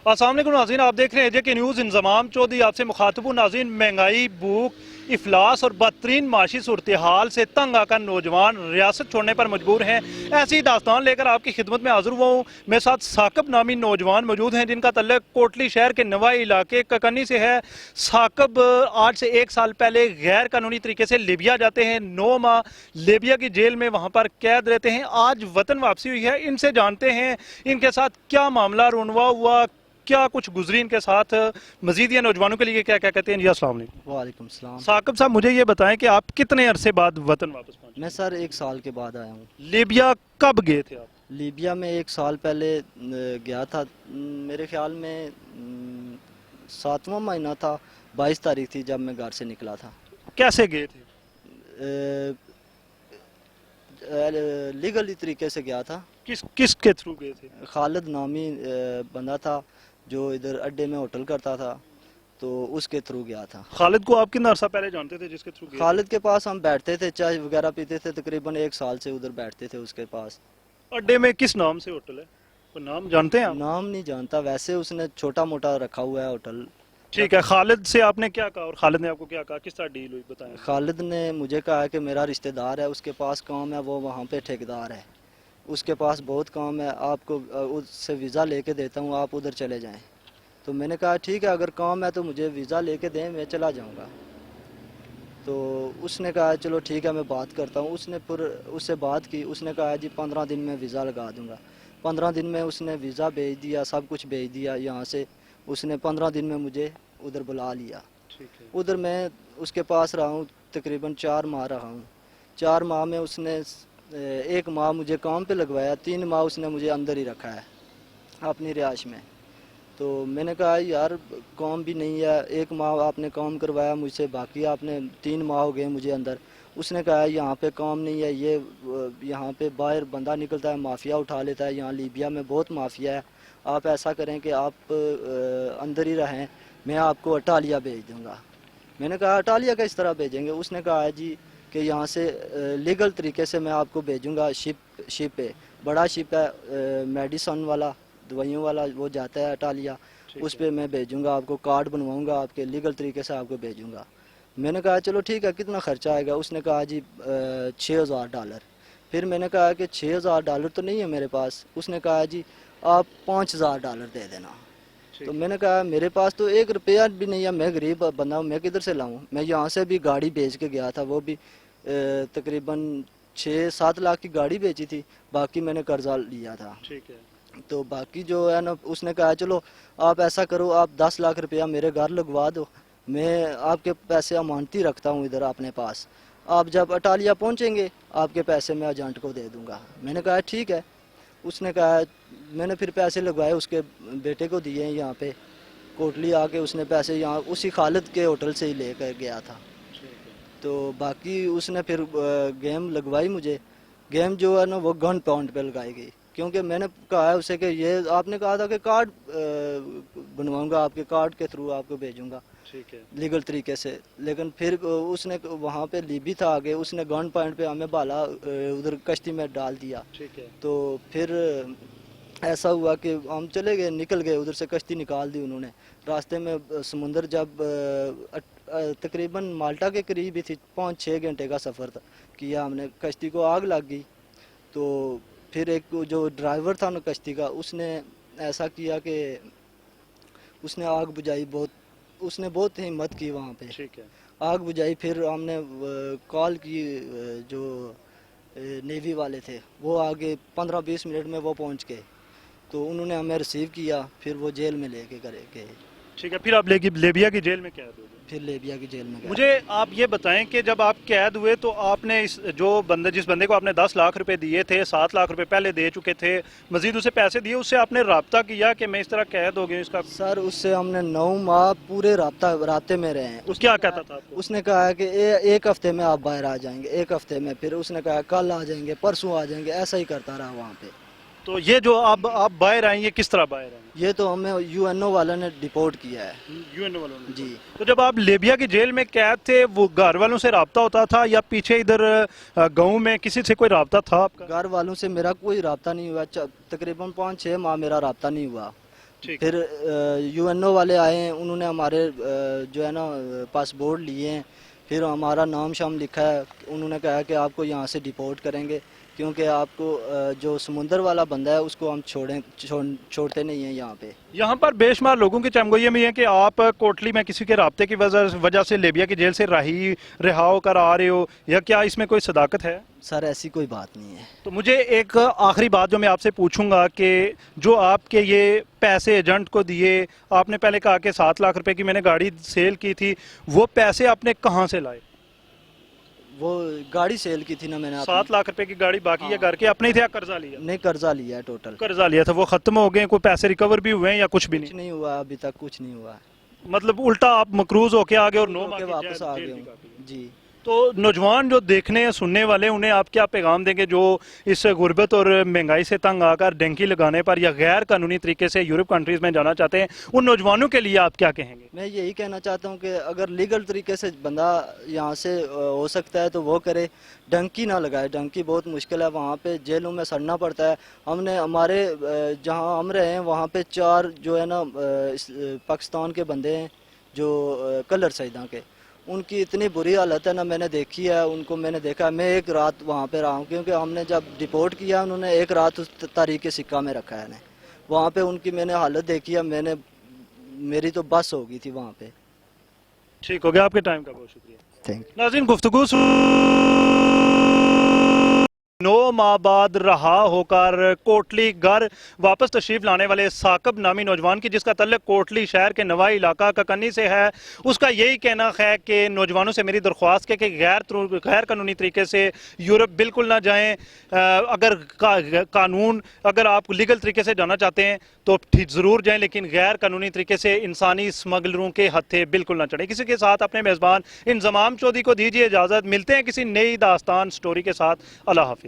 अस्सलाम वालेकुम नाज़रीन, आप देख रहे हैं जेके न्यूज़। इंज़माम चौधरी आपसे मुखातब। नाज़रीन, महंगाई, भूख, इफलास और बदतरीन माशी सूरत हाल से तंग आकर नौजवान रियासत छोड़ने पर मजबूर हैं। ऐसी दास्तान लेकर आपकी खिदमत में हाजिर हुआ हूँ। मेरे साथ साकब नामी नौजवान मौजूद हैं जिनका तल्लुक कोटली शहर के नवाई इलाके ककनी से है। साकब आज से 1 साल पहले गैर कानूनी तरीके से लीबिया जाते हैं। 9 माह लीबिया की जेल में वहाँ पर कैद रहते हैं। आज वतन वापसी हुई है। इनसे जानते हैं इनके साथ क्या मामला रुनवा हुआ, क्या कुछ गुजरी इनके साथ। मजीद ये नौजवानों के लिए क्या क्या कहते हैं। जी अस्सलाम वालेकुम। वालेकुम सलाम। साकब साहब, मुझे ये बताएं कि आप कितने अरसे बाद वतन वापस पहुंचे? मैं सर 1 साल के बाद आया हूँ। लीबिया कब गए थे आप? लीबिया में 1 साल पहले गया था। मेरे ख्याल में 7वां महीना था, 22 तारीख थी जब मैं घर से निकला था। कैसे गए थे? लीगली तरीके से गया था। किस के थ्रू गए थे? खालिद नामी बंदा था जो इधर अड्डे में होटल करता था, तो उसके थ्रू गया था। खालिद को आप कितना अरसा पहले जानते थे जिसके थ्रू गए? खालिद के पास हम बैठते थे, चाय वगैरह पीते थे। तकरीबन 1 साल से उधर बैठते थे उसके पास। अड्डे में किस नाम से होटल है? कोई नाम जानते हैं आप? नाम नहीं जानता, वैसे उसने छोटा मोटा रखा हुआ है होटल। ठीक है, खालिद से आपने क्या कहा और खालिद ने आपको क्या कहा? किस तरह डील हुई बताएं। खालिद ने मुझे कहा कि मेरा रिश्तेदार है, उसके पास काम है, वो वहाँ पे ठेकेदार है, उसके पास बहुत काम है, आपको उससे वीज़ा लेके देता हूँ, आप उधर चले जाएं। तो मैंने कहा ठीक है, अगर काम है तो मुझे वीज़ा लेके दें, मैं चला जाऊँगा। तो उसने कहा चलो ठीक है, मैं बात करता हूँ। उसने फिर उससे बात की, उसने कहा जी 15 दिन में वीज़ा लगा दूँगा। 15 दिन में उसने वीज़ा भेज दिया, सब कुछ भेज दिया यहाँ से। उसने 15 दिन में मुझे उधर बुला लिया। ठीक है। उधर मैं उसके पास रहा हूँ, तकरीबन 4 माह रहा हूँ। 4 माह में उसने 1 माह मुझे काम पे लगवाया, 3 माह उसने मुझे अंदर ही रखा है अपनी रिहाइश में। तो मैंने कहा यार काम भी नहीं है, 1 माह आपने काम करवाया मुझसे, बाकी आपने 3 माह हो गए मुझे अंदर। उसने कहा यहाँ पे काम नहीं है, ये यहाँ पे बाहर बंदा निकलता है, माफिया उठा लेता है, यहाँ लीबिया में बहुत माफिया है। आप ऐसा करें कि आप अंदर ही रहें, मैं आपको अटालिया भेज दूँगा। मैंने कहा अटालिया का इस तरह भेजेंगे? उसने कहा जी कि यहाँ से लीगल तरीके से मैं आपको भेजूँगा, शिप पे, बड़ा शिप है मेडिसन वाला, दवाइयों वाला, वो जाता है अटालिया, उस पर मैं भेजूँगा आपको, कार्ड बनवाऊँगा आपके, लीगल तरीके से आपको भेजूँगा। मैंने कहा चलो ठीक है, कितना खर्चा आएगा? उसने कहा जी $6000। फिर मैंने कहा कि $6000 तो नहीं है मेरे पास। उसने कहा जी आप $5000 दे देना। तो मैंने कहा मेरे पास तो 1 रुपया भी नहीं है, मैं गरीब बंदा हूँ, मैं किधर से लाऊं? मैं यहाँ से भी गाड़ी बेच के गया था, वो भी तकरीबन 6-7 लाख की गाड़ी बेची थी, बाकी मैंने कर्जा लिया था। ठीक है। तो बाकी जो है ना, उसने कहा चलो आप ऐसा करो, आप 10 लाख रुपया मेरे घर लगवा दो, मैं आपके पैसे अमानती रखता हूँ इधर अपने पास, आप जब अटालिया पहुँचेंगे आपके पैसे मैं एजेंट को दे दूँगा। मैंने कहा ठीक है। उसने कहा, मैंने फिर पैसे लगवाए, उसके बेटे को दिए यहाँ पे कोटली आके, उसने पैसे यहाँ उसी खालिद के होटल से ही लेकर गया था। तो बाकी उसने फिर गेम लगवाई मुझे। गेम जो है ना वो गन पाउंड पे लगाई गई, क्योंकि मैंने कहा है उसे कि ये आपने कहा था कि कार्ड बनवाऊंगा, आपके कार्ड के थ्रू आपको भेजूंगा, ठीक है, लीगल तरीके से। लेकिन फिर उसने वहाँ पे लीबी था आगे, उसने गन पॉइंट पे हमें बाला उधर कश्ती में डाल दिया। ठीक है। तो फिर ऐसा हुआ कि हम चले गए, निकल गए उधर से, कश्ती निकाल दी उन्होंने। रास्ते में समुंदर जब तकरीबन माल्टा के करीब ही थी, 5-6 घंटे का सफ़र था किया हमने, कश्ती को आग लग गई। तो फिर एक जो ड्राइवर था ना कश्ती का, उसने ऐसा किया कि उसने आग बुझाई, उसने बहुत हिम्मत की वहाँ पे। ठीक है। आग बुझाई। फिर हमने कॉल की, जो नेवी वाले थे वो आगे 15-20 मिनट में वो पहुँच गए, तो उन्होंने हमें रिसीव किया, फिर वो जेल में लेके गए। ठीक है, फिर आप लीबिया की जेल में कैद हो गए? फिर लीबिया की जेल में गए। मुझे आप ये बताएं कि जब आप कैद हुए तो आपने जिस बंदे को आपने 10 लाख रुपए दिए थे, 7 लाख रुपए पहले दे चुके थे, मजीद उसे पैसे दिए, उससे आपने राब्ता किया कि मैं इस तरह कैद हो गया इसका? सर उससे हमने 9 माह पूरे राब्ते में रहे हैं। उस क्या कहता था आपको? उसने कहा कि 1 हफ्ते में आप बाहर आ जाएंगे, 1 हफ्ते में। फिर उसने कहा कल आ जाएंगे, परसों आ जाएंगे, ऐसा ही करता रहा वहाँ पे। तो ये जो आप बाहर आए, ये किस तरह बाहर आए? ये तो हमें यूएनओ वालों ने डिपोर्ट किया है। यूएनओ वालों ने? जी। तो जब आप लीबिया की जेल में कैद थे, वो घर वालों से राब्ता होता था या पीछे इधर गाँव में किसी से कोई राब्ता था आपका? घर वालों से मेरा कोई राब्ता नहीं हुआ, तकरीबन 5-6 माह मेरा राब्ता नहीं हुआ। ٹھیک پھر UNO والے آئے ہیں, انہوں نے ہمارے جو ہے نا پاسپورٹ لیے ہیں, پھر ہمارا نام شام لکھا ہے, انہوں نے کہا کہ آپ کو یہاں سے ڈیپورٹ کریں گے کیونکہ آپ کو جو سمندر والا بندہ ہے اس کو ہم چھوڑتے نہیں ہیں یہاں پہ. یہاں پر بے شمار لوگوں کی چمگوئی یہ بھی ہے کہ آپ کوٹلی میں کسی کے رابطے کی وجہ سے لیبیا کی جیل سے رہا ہو کر آ رہے ہو, یا کیا اس میں کوئی صداقت ہے؟ سر ایسی کوئی بات نہیں ہے. تو مجھے ایک آخری بات جو میں آپ سے پوچھوں گا کہ جو آپ کے یہ پیسے ایجنٹ کو دیے, آپ نے پہلے کہا کہ 7 لاکھ روپے کی میں نے گاڑی سیل کی تھی, وہ پیسے آپ نے کہاں سے لائے؟ وہ گاڑی سیل کی تھی نا میں نے. 7 لاکھ روپے کی گاڑی باقی ہے گھر کے اپنے تھے یا قرضہ لیا؟ نہیں, قرضہ لیا ہے ٹوٹل. قرضہ لیا تھا, وہ ختم ہو گئے, کوئی پیسے ریکور بھی ہوئے ہیں یا کچھ بھی کچھ نہیں ہوا ابھی تک, کچھ نہیں ہوا. مطلب الٹا آپ مکروز ہو کے آگے اور کے واپس آ گئے ہوں. جی. تو نوجوان جو دیکھنے سننے والے, انہیں آپ کیا پیغام دیں گے جو اس غربت اور مہنگائی سے تنگ آ کر ڈنکی لگانے پر یا غیر قانونی طریقے سے یورپ کنٹریز میں جانا چاہتے ہیں, ان نوجوانوں کے لیے آپ کیا کہیں گے؟ میں یہی کہنا چاہتا ہوں کہ اگر لیگل طریقے سے بندہ یہاں سے ہو سکتا ہے تو وہ کرے, ڈنکی نہ لگائے. ڈنکی بہت مشکل ہے, وہاں پہ جیلوں میں سڑنا پڑتا ہے. ہم نے ہمارے جہاں ہم رہے ہیں وہاں پہ 4 جو ہے نا پاکستان کے بندے ہیں جو کلر سیداں کے, ان کی اتنی بری حالت ہے نا, میں نے دیکھی ہے ان کو, میں نے دیکھا. میں ایک رات وہاں پہ رہا ہوں کیونکہ ہم نے جب ڈیپورٹ کیا انہوں نے ایک رات اس تاریخ سکہ میں رکھا ہے. وہاں پہ ان کی میں نے حالت دیکھی ہے, میری تو بس ہو گئی تھی وہاں پہ. ٹھیک ہو گیا, آپ کے ٹائم کا بہت شکریہ. Thank you. ناظرین, گفتگو 9 ماہ بعد رہا ہو کر کوٹلی گھر واپس تشریف لانے والے ثاقب نامی نوجوان کی, جس کا تعلق کوٹلی شہر کے نوائی علاقہ ککنی سے ہے, اس کا یہی کہنا ہے کہ نوجوانوں سے میری درخواست ہے کہ غیر قانونی طریقے سے یورپ بالکل نہ جائیں. اگر آپ لیگل طریقے سے جانا چاہتے ہیں تو ضرور جائیں, لیکن غیر قانونی طریقے سے انسانی اسمگلروں کے ہتھے بالکل نہ چڑھیں. کسی کے ساتھ اپنے میزبان انضمام چودھری کو دیجیے اجازت. ملتے ہیں کسی نئی داستان سٹوری کے ساتھ. اللہ حافظ.